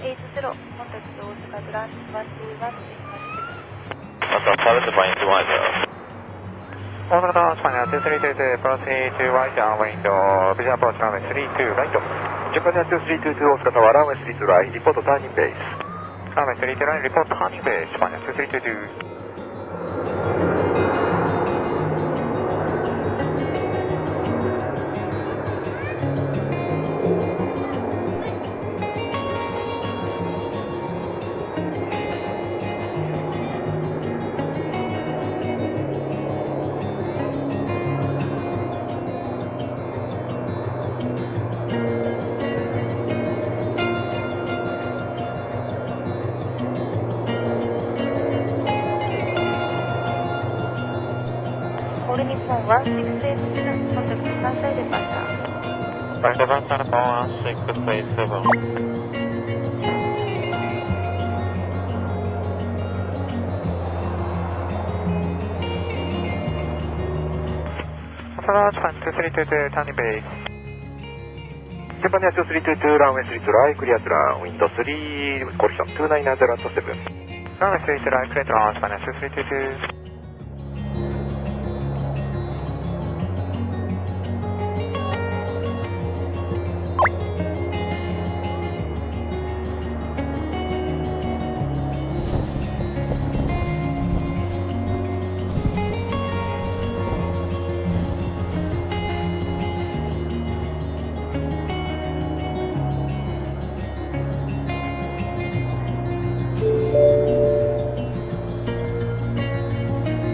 80, contact Osaka branch 121 Osaka Palace Flying 210. Osaka Branch 2322, proceed to right downwind, visual approach runway 32 right. Japan 2322 Osaka Tower, runway 32 right, report turning base. Runway 32 right, report turning base, Japan 2322.オール日本は687、コンタクト関西デパーチャー。Flight Departure 1687. Osaka Branch 2322, turning base. Japan 2322 runway 32 right, clear to run, window 3, correction 2990 at 7. Runway 32 right, clear to launch, Japan 2322.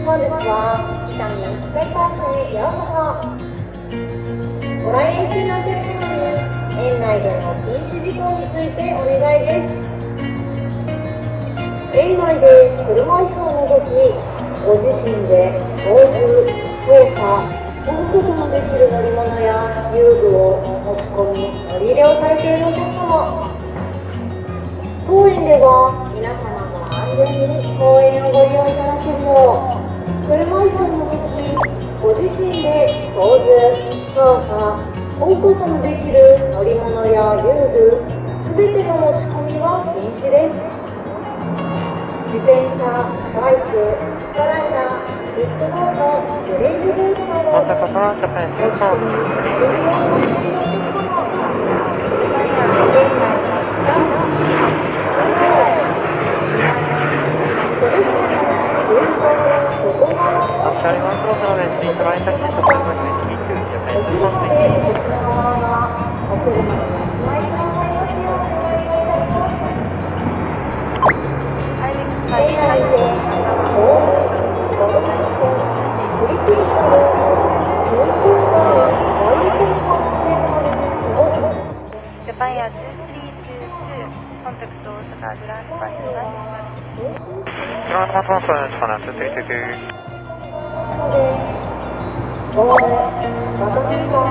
本日は伊丹スカイパークへようこそ。ご来園中のお客様に園内での禁止事項についてお願いです。園内で車椅子を動き、ご自身で操縦、操作、飛ぶことのできる乗り物や遊具を持ち込み乗り入れをされているお客様、当園では皆様が安全に公園をご利用いただけるよう車椅子を除き、ご自身で操縦、操作、追うことのできる乗り物や遊具、すべての持ち込みが禁止です。自転車、バイク、ストライダー、ビッグボード、ブレイルボードなど、持ち込み、ご利用されているお客様、園内のそれぞれの通常After one cross runway 3 right, taxi to runway 22, Japan ジャパンエア2322、コンタクト大阪グランドバスGround 1 Japan 2322. ボール、バドミントン、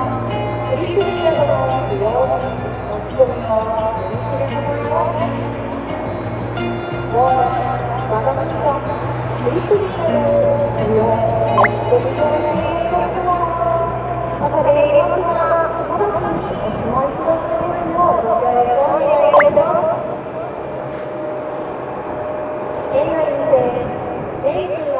フリスビーなどの使用、持ち込みが禁止でございます。ボール、バドミントン、フリスビーなどの使用、持ち込みされているお客様は、朝でいますが、直ちにおしまいくださいますようご協力をお願いいたします。園内にて、電気は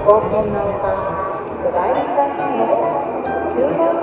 冒険の丘、巨大な海岸の9号